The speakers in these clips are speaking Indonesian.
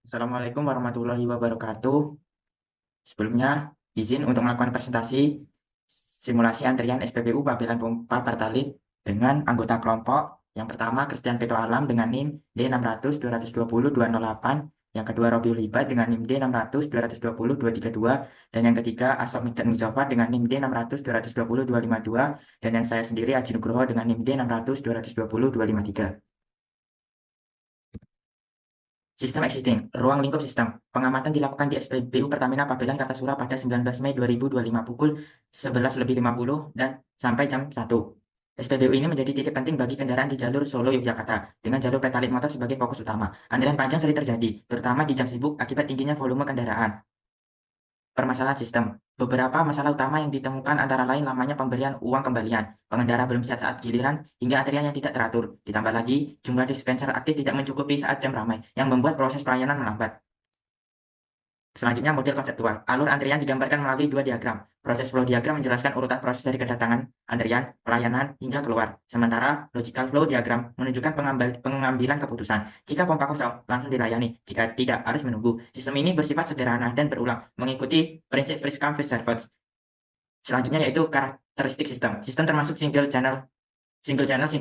Assalamualaikum warahmatullahi wabarakatuh. Sebelumnya, izin untuk melakukan presentasi simulasi antrian SPBU Babelan Pompa Pertalite dengan anggota kelompok. Yang pertama, Christian Peto Alam dengan NIM D600-220-208. Yang kedua, Robi Libat dengan NIM D600-220-232. Dan yang ketiga, Asop Mikdad Muzaffar dengan NIM D600-220-252. Dan yang saya sendiri, Aji Nugroho dengan NIM D600-220-253. Sistem existing, ruang lingkup sistem. Pengamatan dilakukan di SPBU Pertamina Pabelan Kartasura pada 19 Mei 2025 pukul 11.50 dan sampai jam 1. SPBU ini menjadi titik penting bagi kendaraan di jalur Solo-Yogyakarta dengan jalur Petalit motor sebagai fokus utama. Antrian panjang sering terjadi, terutama di jam sibuk akibat tingginya volume kendaraan. Permasalahan sistem. Beberapa masalah utama yang ditemukan antara lain lamanya pemberian uang kembalian, pengendara belum siap saat giliran, hingga antrian yang tidak teratur. Ditambah lagi, jumlah dispenser aktif tidak mencukupi saat jam ramai, yang membuat proses pelayanan melambat. Selanjutnya, model konseptual. Alur antrian digambarkan melalui dua diagram. Proses flow diagram menjelaskan urutan proses dari kedatangan, antrian, pelayanan, hingga keluar. Sementara logical flow diagram menunjukkan pengambilan keputusan. Jika pompa kosong, langsung dilayani. Jika tidak, harus menunggu. Sistem ini bersifat sederhana dan berulang, mengikuti prinsip first come first served. Selanjutnya yaitu karakteristik sistem. Sistem termasuk single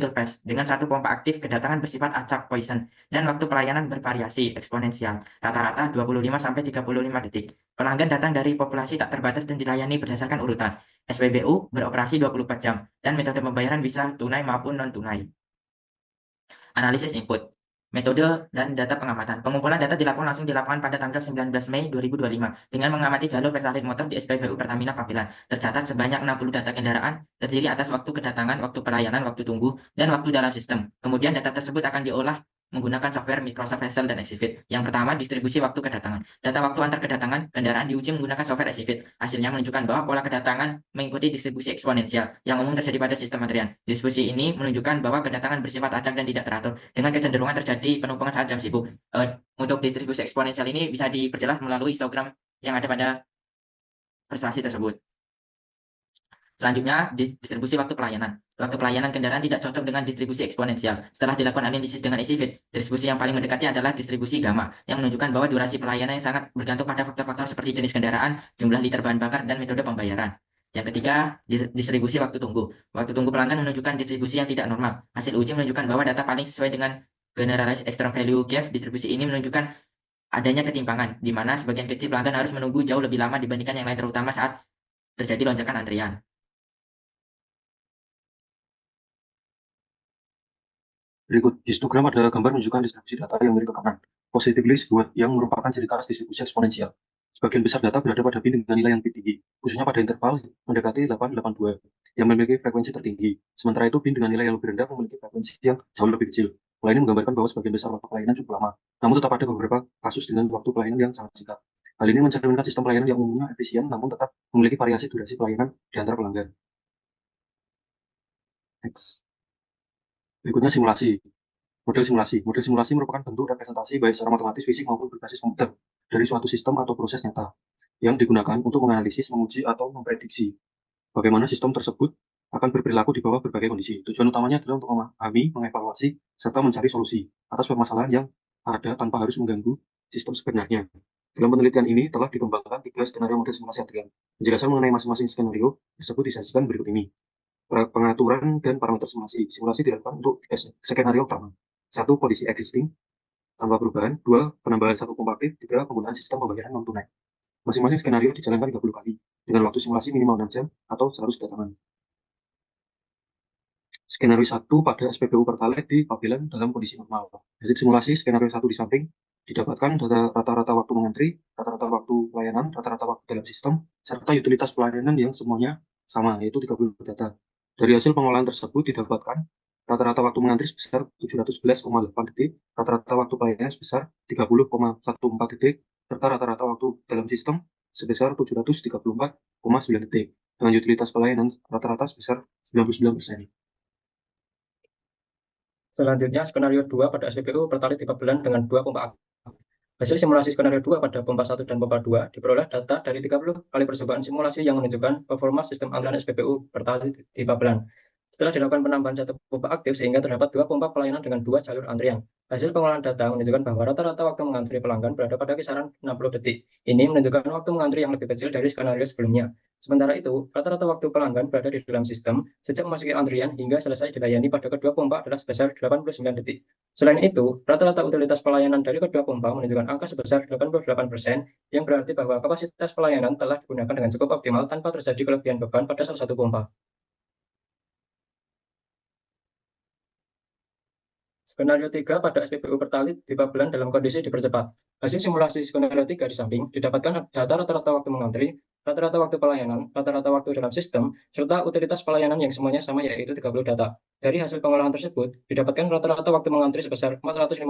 pass dengan satu pompa aktif. Kedatangan bersifat acak poison dan waktu pelayanan bervariasi eksponensial, rata-rata 25-35 detik. Pelanggan datang dari populasi tak terbatas dan dilayani berdasarkan urutan. SPBU beroperasi 24 jam dan metode pembayaran bisa tunai maupun non tunai. Analisis input, metode dan data pengamatan. Pengumpulan data dilakukan langsung di lapangan pada tanggal 19 Mei 2025 dengan mengamati jalur Pertalite motor di SPBU Pertamina Pabelan. Tercatat sebanyak 60 data kendaraan terdiri atas waktu kedatangan, waktu pelayanan, waktu tunggu, dan waktu dalam sistem. Kemudian data tersebut akan diolah menggunakan software Microsoft Excel dan Exhibit. Yang pertama, distribusi waktu kedatangan. Data waktu antar kedatangan kendaraan diuji menggunakan software Exhibit. Hasilnya menunjukkan bahwa pola kedatangan mengikuti distribusi eksponensial yang umum terjadi pada sistem antrian. Distribusi ini menunjukkan bahwa kedatangan bersifat acak dan tidak teratur dengan kecenderungan terjadi penumpukan saat jam sibuk. Untuk distribusi eksponensial ini bisa diperjelas melalui histogram yang ada pada prestasi tersebut. Selanjutnya, distribusi waktu pelayanan. Waktu pelayanan kendaraan tidak cocok dengan distribusi eksponensial. Setelah dilakukan analisis dengan EasyFit, distribusi yang paling mendekati adalah distribusi gamma, yang menunjukkan bahwa durasi pelayanan yang sangat bergantung pada faktor-faktor seperti jenis kendaraan, jumlah liter bahan bakar, dan metode pembayaran. Yang ketiga, distribusi waktu tunggu. Waktu tunggu pelanggan menunjukkan distribusi yang tidak normal. Hasil uji menunjukkan bahwa data paling sesuai dengan Generalized Extreme Value Gap. Distribusi ini menunjukkan adanya ketimpangan, di mana sebagian kecil pelanggan harus menunggu jauh lebih lama dibandingkan yang lain, terutama saat terjadi lonjakan antrian. Berikut histogram ada gambar menunjukkan distribusi data yang mirip ke kanan. Positively buat yang merupakan ciri khas distribusi eksponensial. Sebagian besar data berada pada bin dengan nilai yang lebih tinggi, khususnya pada interval mendekati 882 yang memiliki frekuensi tertinggi. Sementara itu bin dengan nilai yang lebih rendah memiliki frekuensi yang jauh lebih kecil. Pola ini menggambarkan bahwa sebagian besar waktu pelayanan cukup lama, namun tetap ada beberapa kasus dengan waktu pelayanan yang sangat singkat. Hal ini mencerminkan sistem pelayanan yang umumnya efisien namun tetap memiliki variasi durasi pelayanan di antara pelanggan. Next. Berikutnya simulasi. Model simulasi merupakan bentuk representasi baik secara matematis, fisik maupun berbasis komputer dari suatu sistem atau proses nyata yang digunakan untuk menganalisis, menguji, atau memprediksi bagaimana sistem tersebut akan berperilaku di bawah berbagai kondisi. Tujuan utamanya adalah untuk memahami, mengevaluasi, serta mencari solusi atas permasalahan yang ada tanpa harus mengganggu sistem sebenarnya. Dalam penelitian ini telah dikembangkan 3 skenario model simulasi antrian. Penjelasan mengenai masing-masing skenario tersebut disajikan berikut ini. Pengaturan dan parameter simulasi. Simulasi dilakukan untuk skenario utama. 1. Kondisi existing tanpa perubahan. 2. Penambahan satu pompa aktif. 3. Penggunaan sistem pembayaran non tunai. Masing-masing skenario dijalankan 30 kali dengan waktu simulasi minimal 6 jam atau 100 kedatangan. Skenario 1 pada SPBU Pertalite di Pabelan dalam kondisi normal. Hasil simulasi skenario 1 di samping didapatkan data rata-rata waktu mengantri, rata-rata waktu pelayanan, rata-rata waktu dalam sistem, serta utilitas pelayanan yang semuanya sama, yaitu 30 data. Dari hasil pengolahan tersebut didapatkan rata-rata waktu mengantri sebesar 711,8 detik, rata-rata waktu pelayanan sebesar 30,14 detik, serta rata-rata waktu dalam sistem sebesar 734,9 detik, dengan utilitas pelayanan rata-rata sebesar 99%. Selanjutnya, skenario 2 pada SPBU Pertalite di Pabelan dengan 2 pompa aktif. Hasil simulasi skenario 2 pada pompa 1 dan pompa 2 diperoleh data dari 30 kali percobaan simulasi yang menunjukkan performa sistem antrian SPBU Pertalite di Pabelan. setelah dilakukan penambahan satu pompa aktif sehingga terdapat 2 pompa pelayanan dengan 2 jalur antrian. Hasil pengolahan data menunjukkan bahwa rata-rata waktu mengantri pelanggan berada pada kisaran 60 detik. Ini menunjukkan waktu mengantri yang lebih kecil dari skenario sebelumnya. Sementara itu, rata-rata waktu pelanggan berada di dalam sistem sejak memasuki antrian hingga selesai dilayani pada kedua pompa adalah sebesar 89 detik. Selain itu, rata-rata utilitas pelayanan dari kedua pompa menunjukkan angka sebesar 88%, yang berarti bahwa kapasitas pelayanan telah digunakan dengan cukup optimal tanpa terjadi kelebihan beban pada salah satu pompa. Skenario 3 pada SPBU Pertalite di Babelan dalam kondisi dipercepat. Hasil simulasi skenario 3 di samping didapatkan data rata-rata waktu mengantri, rata-rata waktu pelayanan, rata-rata waktu dalam sistem, serta utilitas pelayanan yang semuanya sama yaitu 30 data. Dari hasil pengolahan tersebut, didapatkan rata-rata waktu mengantri sebesar 450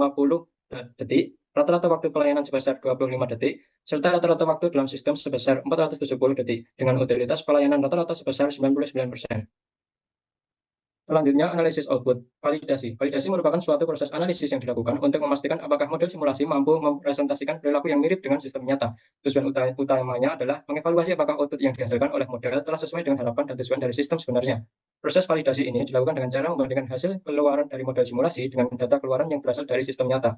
detik, rata-rata waktu pelayanan sebesar 25 detik, serta rata-rata waktu dalam sistem sebesar 470 detik, dengan utilitas pelayanan rata-rata sebesar 99%. Selanjutnya, analisis output. Validasi. Validasi merupakan suatu proses analisis yang dilakukan untuk memastikan apakah model simulasi mampu mempresentasikan perilaku yang mirip dengan sistem nyata. Tujuan utamanya adalah mengevaluasi apakah output yang dihasilkan oleh model telah sesuai dengan harapan dan tujuan dari sistem sebenarnya. Proses validasi ini dilakukan dengan cara membandingkan hasil keluaran dari model simulasi dengan data keluaran yang berasal dari sistem nyata.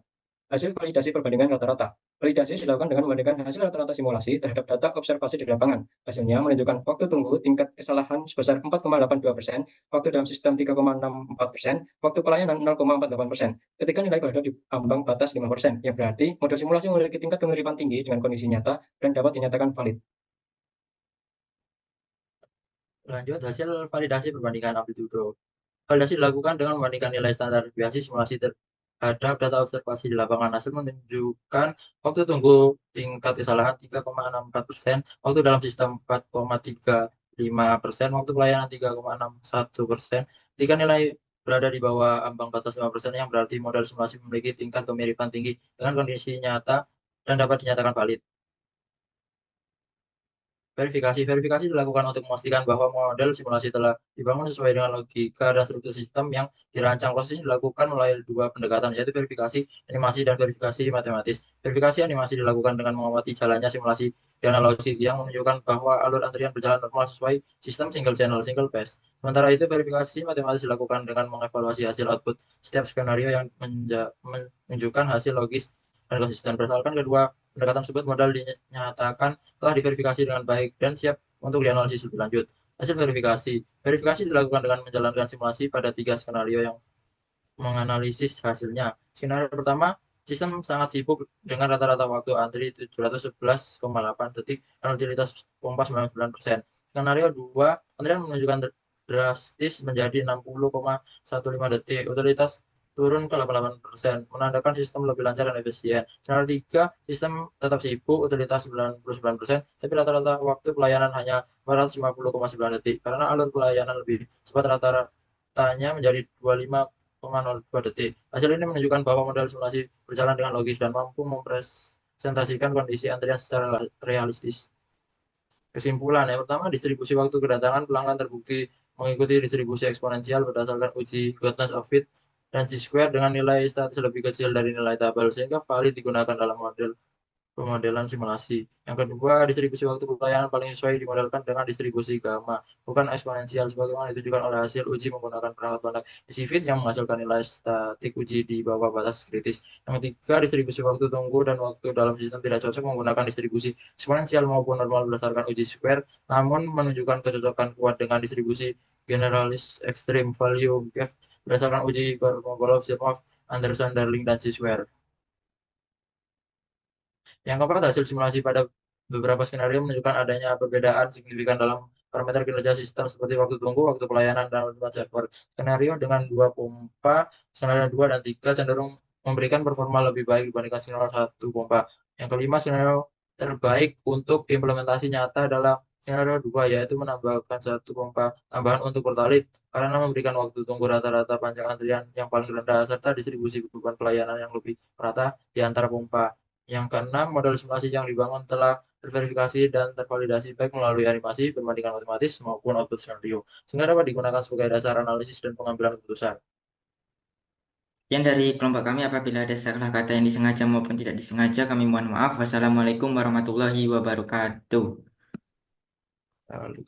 Hasil validasi perbandingan rata-rata. Validasi dilakukan dengan membandingkan hasil rata-rata simulasi terhadap data observasi di lapangan. Hasilnya menunjukkan waktu tunggu tingkat kesalahan sebesar 4,82%, waktu dalam sistem 3,64%, waktu pelayanan 0,48%. Ketika nilai berada di ambang batas 5%, yang berarti model simulasi memiliki tingkat kemiripan tinggi dengan kondisi nyata dan dapat dinyatakan valid. Lanjut, hasil validasi perbandingan amplitudo. Validasi dilakukan dengan membandingkan nilai standar deviasi simulasi terhadap data observasi di lapangan. Hasil menunjukkan waktu tunggu tingkat kesalahan 3,64%, waktu dalam sistem 4,35%, waktu pelayanan 3,61%. Jika nilai berada di bawah ambang batas 5%, yang berarti model simulasi memiliki tingkat kemiripan tinggi dengan kondisi nyata dan dapat dinyatakan valid. Verifikasi dilakukan untuk memastikan bahwa model simulasi telah dibangun sesuai dengan logika dan struktur sistem yang dirancang. Proses ini dilakukan melalui dua pendekatan, yaitu verifikasi animasi dan verifikasi matematis. Verifikasi animasi dilakukan dengan mengamati jalannya simulasi di analogi yang menunjukkan bahwa alur antrian berjalan normal sesuai sistem single channel, single pass. Sementara itu, verifikasi matematis dilakukan dengan mengevaluasi hasil output setiap skenario yang menunjukkan hasil logis dan konsisten. Berdasarkan kedua pendekatan tersebut, modal dinyatakan telah diverifikasi dengan baik dan siap untuk dianalisis lebih lanjut. Hasil verifikasi. Verifikasi dilakukan dengan menjalankan simulasi pada 3 skenario yang menganalisis hasilnya. Skenario pertama, sistem sangat sibuk dengan rata-rata waktu antri 711,8 detik dan utilitas pompa 99%. Skenario 2, antrian menunjukkan drastis menjadi 60,15 detik. Utilitas turun ke 88%, menandakan sistem lebih lancar dan efisien. Skenario 3, sistem tetap sibuk, utilitas 99%, tapi rata-rata waktu pelayanan hanya 450,9 detik. Karena alur pelayanan lebih cepat, rata-ratanya menjadi 25,02 detik. Hasil ini menunjukkan bahwa model simulasi berjalan dengan logis dan mampu mempresentasikan kondisi antrian secara realistis. Kesimpulan, yang pertama, distribusi waktu kedatangan pelanggan terbukti mengikuti distribusi eksponensial berdasarkan uji goodness of fit dan chi-square dengan nilai statis lebih kecil dari nilai tabel, sehingga valid digunakan dalam model pemodelan simulasi. Yang kedua, distribusi waktu pelayanan paling sesuai dimodelkan dengan distribusi gamma, bukan eksponensial, sebagaimana ditunjukkan oleh hasil uji menggunakan perangkat banyak isi fit yang menghasilkan nilai statik uji di bawah batas kritis. Yang ketiga, distribusi waktu tunggu dan waktu dalam sistem tidak cocok menggunakan distribusi eksponensial maupun normal berdasarkan uji square, namun menunjukkan kecocokan kuat dengan distribusi generalis extreme value gap berdasarkan uji Kolmogorov-Zhermov, Anderson, Darling, dan chi-square. Yang keempat, hasil simulasi pada beberapa skenario menunjukkan adanya perbedaan signifikan dalam parameter kinerja sistem seperti waktu tunggu, waktu pelayanan, dan ultimate server. Skenario dengan 2 pompa, skenario 2 dan 3 cenderung memberikan performa lebih baik dibandingkan skenario 1 pompa. Yang kelima, skenario terbaik untuk implementasi nyata adalah skenario 2, yaitu menambahkan 1 pompa tambahan untuk Pertalite karena memberikan waktu tunggu rata-rata panjang antrian yang paling rendah serta distribusi beban pelayanan yang lebih merata di antara pompa. Yang keenam, model simulasi yang dibangun telah terverifikasi dan tervalidasi baik melalui animasi, perbandingan matematis, maupun output skenario, sehingga dapat digunakan sebagai dasar analisis dan pengambilan keputusan. Sekian dari kelompok kami. Apabila ada salah kata yang disengaja maupun tidak disengaja, kami mohon maaf. Wassalamualaikum warahmatullahi wabarakatuh. Lalu,